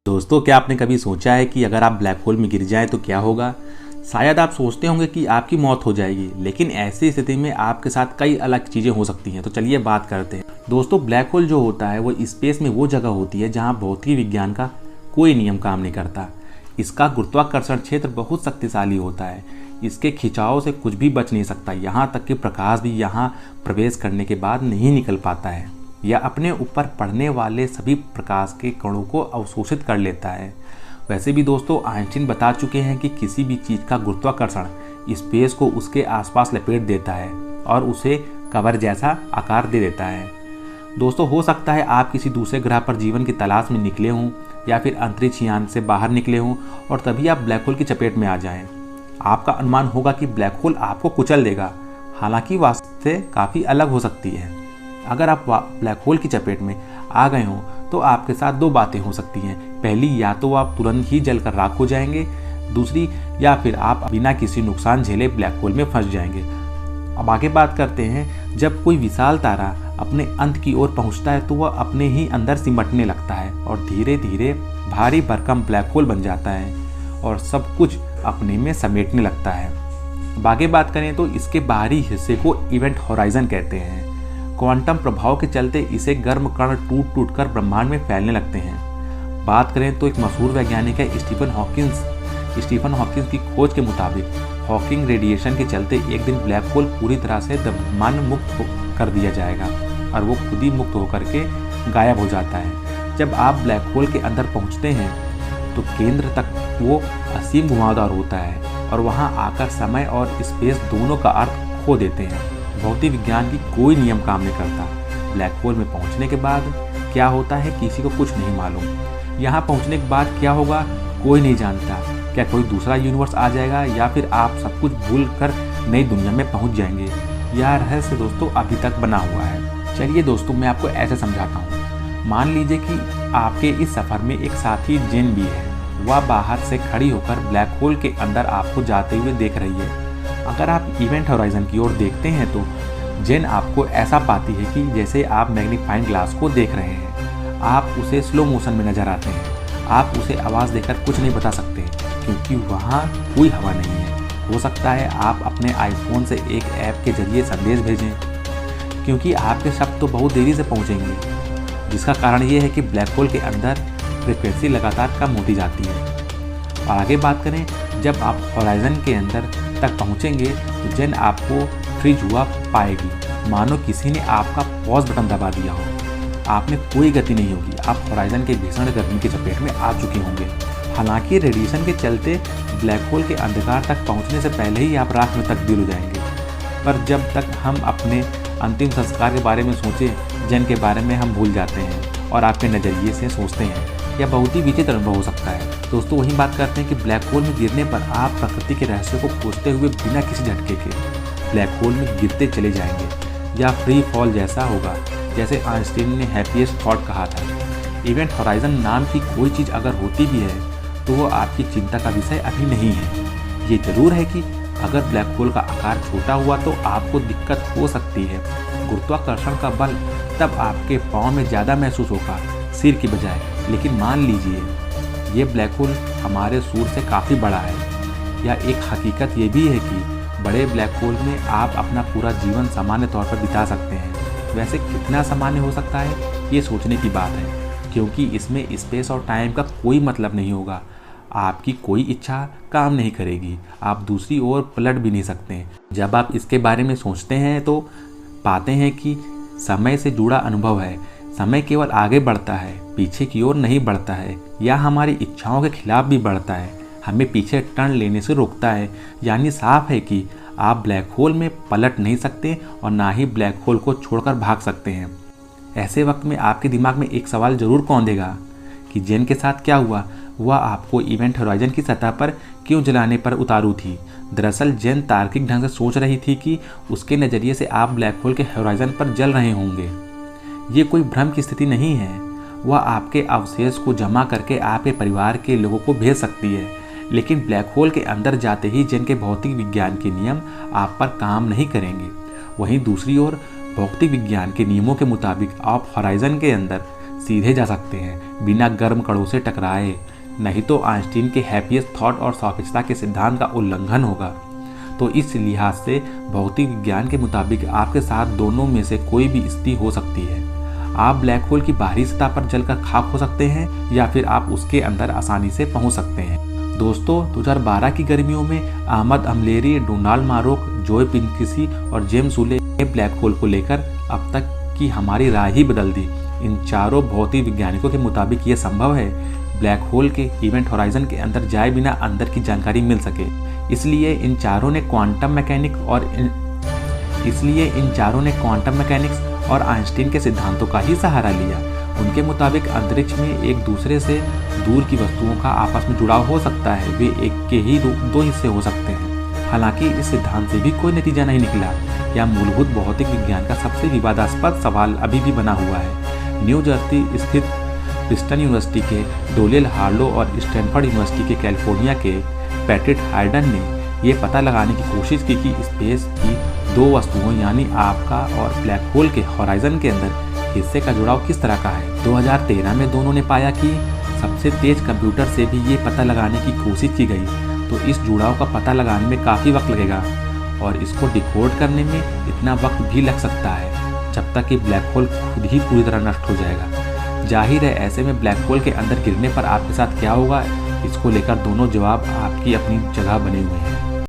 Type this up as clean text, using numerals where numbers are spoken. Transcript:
दोस्तों, क्या आपने कभी सोचा है कि अगर आप ब्लैक होल में गिर जाएं तो क्या होगा? शायद आप सोचते होंगे कि आपकी मौत हो जाएगी, लेकिन ऐसी स्थिति में आपके साथ कई अलग चीज़ें हो सकती हैं। तो चलिए बात करते हैं। दोस्तों, ब्लैक होल जो होता है वो स्पेस में वो जगह होती है जहां भौतिक विज्ञान का कोई नियम काम नहीं करता। इसका गुरुत्वाकर्षण क्षेत्र बहुत शक्तिशाली होता है। इसके खिंचाव से कुछ भी बच नहीं सकता। यहाँ तक कि प्रकाश भी यहाँ प्रवेश करने के बाद नहीं निकल पाता है। यह अपने ऊपर पड़ने वाले सभी प्रकाश के कणों को अवशोषित कर लेता है। वैसे भी दोस्तों, आइंस्टीन बता चुके हैं कि किसी भी चीज़ का गुरुत्वाकर्षण स्पेस को उसके आसपास लपेट देता है और उसे कवर जैसा आकार दे देता है। दोस्तों, हो सकता है आप किसी दूसरे ग्रह पर जीवन की तलाश में निकले हों या फिर अंतरिक्ष यान से बाहर निकले हों और तभी आप ब्लैक होल की चपेट में आ जाएं। आपका अनुमान होगा कि ब्लैक होल आपको कुचल देगा, हालांकि वास्तव से काफ़ी अलग हो सकती है। अगर आप ब्लैक होल की चपेट में आ गए हों तो आपके साथ दो बातें हो सकती हैं। पहली, या तो आप तुरंत ही जलकर राख हो जाएंगे। दूसरी, या फिर आप बिना किसी नुकसान झेले ब्लैक होल में फंस जाएंगे। अब आगे बात करते हैं। जब कोई विशाल तारा अपने अंत की ओर पहुंचता है तो वह अपने ही अंदर सिमटने लगता है और धीरे धीरे भारी भरकम ब्लैक होल बन जाता है और सब कुछ अपने में समेटने लगता है। अब आगे बात करें तो इसके बाहरी हिस्से को इवेंट होराइजन कहते हैं। क्वांटम प्रभाव के चलते इसे गर्म कण टूट टूट कर ब्रह्मांड में फैलने लगते हैं। बात करें तो एक मशहूर वैज्ञानिक है स्टीफन हॉकिंस की खोज के मुताबिक हॉकिंग रेडिएशन के चलते एक दिन ब्लैक होल पूरी तरह से ब्रह्मांड मुक्त कर दिया जाएगा और वो खुद ही मुक्त होकर के गायब हो जाता है। जब आप ब्लैक होल के अंदर पहुंचते हैं तो केंद्र तक वो असीम घुमावदार होता है और वहां आकर समय और स्पेस दोनों का अर्थ खो देते हैं। भौतिक विज्ञान की कोई नियम काम नहीं करता। ब्लैक होल में पहुंचने के बाद क्या होता है किसी को कुछ नहीं मालूम। यहाँ पहुंचने के बाद क्या होगा कोई नहीं जानता। क्या कोई दूसरा यूनिवर्स आ जाएगा या फिर आप सब कुछ भूल कर नई दुनिया में पहुंच जाएंगे? यह रहस्य दोस्तों अभी तक बना हुआ है। चलिए दोस्तों, मैं आपको ऐसे समझाता हूँ। मान लीजिए कि आपके इस सफ़र में एक साथी जेन भी है। वह बाहर से खड़ी होकर ब्लैक होल के अंदर आपको जाते हुए देख रही है। अगर आप इवेंट होराइजन की ओर देखते हैं तो जेन आपको ऐसा पाती है कि जैसे आप मैग्नीफाइंग ग्लास को देख रहे हैं। आप उसे स्लो मोशन में नजर आते हैं। आप उसे आवाज़ देकर कुछ नहीं बता सकते क्योंकि वहाँ कोई हवा नहीं है। हो सकता है आप अपने आईफोन से एक ऐप के जरिए संदेश भेजें क्योंकि आपके शब्द तो बहुत देरी से पहुँचेंगे, जिसका कारण ये है कि ब्लैक होल के अंदर फ्रिक्वेंसी लगातार कम होती जाती है। और आगे बात करें, जब आप होराइजन के अंदर तक पहुंचेंगे तो जेन आपको फ्रीज हुआ पाएगी, मानो किसी ने आपका पॉज बटन दबा दिया हो। आप में कोई गति नहीं होगी। आप होराइजन के भीषण गर्मी की चपेट में आ चुके होंगे। हालांकि रेडिएशन के चलते ब्लैक होल के अंधकार तक पहुंचने से पहले ही आप राख में तब्दील हो जाएंगे। पर जब तक हम अपने अंतिम संस्कार के बारे में सोचें, जेन के बारे में हम भूल जाते हैं और आपके नज़रिए से सोचते हैं। यह बहुत ही विचित्र अनुभव हो सकता है। दोस्तों, वही बात करते हैं कि ब्लैक होल में गिरने पर आप प्रकृति के रहस्य को खोजते हुए बिना किसी झटके के ब्लैक होल में गिरते चले जाएंगे। या फ्री फॉल जैसा होगा, जैसे आइंस्टीन ने हैप्पीएस्ट थॉट कहा था। इवेंट होराइजन नाम की कोई चीज़ अगर होती भी है तो वो आपकी चिंता का विषय अभी नहीं है। ये जरूर है कि अगर ब्लैक होल का आकार छोटा हुआ तो आपको दिक्कत हो सकती है। गुरुत्वाकर्षण का बल तब आपके पाँव में ज़्यादा महसूस होगा सिर की बजाय। लेकिन मान लीजिए ये ब्लैक होल हमारे सूर्य से काफ़ी बड़ा है। या एक हकीकत ये भी है कि बड़े ब्लैक होल में आप अपना पूरा जीवन सामान्य तौर पर बिता सकते हैं। वैसे कितना सामान्य हो सकता है ये सोचने की बात है, क्योंकि इसमें स्पेस और टाइम का कोई मतलब नहीं होगा। आपकी कोई इच्छा काम नहीं करेगी। आप दूसरी ओर पलट भी नहीं सकते। जब आप इसके बारे में सोचते हैं तो पाते हैं कि समय से जुड़ा अनुभव है। समय केवल आगे बढ़ता है, पीछे की ओर नहीं बढ़ता है या हमारी इच्छाओं के खिलाफ भी बढ़ता है। हमें पीछे टर्न लेने से रोकता है। यानी साफ है कि आप ब्लैक होल में पलट नहीं सकते और ना ही ब्लैक होल को छोड़कर भाग सकते हैं। ऐसे वक्त में आपके दिमाग में एक सवाल जरूर कौंधेगा कि जेन के साथ क्या हुआ। वह आपको इवेंट होराइजन की सतह पर क्यों जलाने पर उतारू थी? दरअसल जेन तार्किक ढंग से सोच रही थी कि उसके नज़रिए से आप ब्लैक होल के होराइजन पर जल रहे होंगे। ये कोई भ्रम की स्थिति नहीं है। वह आपके अवशेष को जमा करके आपके परिवार के लोगों को भेज सकती है। लेकिन ब्लैक होल के अंदर जाते ही जेन के भौतिक विज्ञान के नियम आप पर काम नहीं करेंगे। वहीं दूसरी ओर भौतिक विज्ञान के नियमों के मुताबिक आप होराइजन के अंदर सीधे जा सकते हैं बिना गर्म कड़ों से टकराए, नहीं तो आइंस्टीन के हैप्पीएस्ट थॉट और सापेक्षता के सिद्धांत का उल्लंघन होगा। तो इस लिहाज से भौतिक विज्ञान के मुताबिक आपके साथ दोनों में से कोई भी स्थिति हो सकती है। आप ब्लैक होल की बाहरी सतह पर जलकर खाक हो सकते हैं या फिर आप उसके अंदर आसानी से पहुंच सकते हैं। दोस्तों, 2012 की गर्मियों में अहमद अमलेरी, डोनाल्ड मारोक, जोय पिनकिसी और जेम्स वुले ने ब्लैक होल को लेकर अब तक की हमारी राय ही बदल दी। इन चारों भौतिक वैज्ञानिकों के मुताबिक ये संभव है ब्लैक होल के इवेंट होराइजन के अंदर जाए बिना अंदर की जानकारी मिल सके। इसलिए इन चारों ने क्वांटम मैकेनिक्स और आइंस्टीन के सिद्धांतों का ही सहारा लिया। उनके मुताबिक अंतरिक्ष में एक दूसरे से दूर की वस्तुओं का आपस में जुड़ाव हो सकता है, वे एक के ही दो हिस्से हो सकते हैं। हालांकि इस सिद्धांत से भी कोई नतीजा नहीं निकला। यह मूलभूत भौतिक विज्ञान का सबसे विवादास्पद सवाल अभी भी बना हुआ है। न्यू जर्सी स्थित प्रिंसटन यूनिवर्सिटी के डोलेल हार्लो और स्टैनफोर्ड यूनिवर्सिटी के कैलिफोर्निया के पैट्रिक हाइडन ने यह पता लगाने की कोशिश की कि स्पेस की दो वस्तुओं यानी आपका और ब्लैक होल के होराइजन के अंदर हिस्से का जुड़ाव किस तरह का है। 2013 में दोनों ने पाया कि सबसे तेज कंप्यूटर से भी ये पता लगाने की कोशिश की गई तो इस जुड़ाव का पता लगाने में काफ़ी वक्त लगेगा और इसको डिकोड करने में इतना वक्त भी लग सकता है जब तक कि ब्लैक होल खुद ही पूरी तरह नष्ट हो जाएगा। जाहिर है ऐसे में ब्लैक होल के अंदर गिरने पर आपके साथ क्या होगा, इसको लेकर दोनों जवाब आपकी अपनी जगह बने हुए हैं।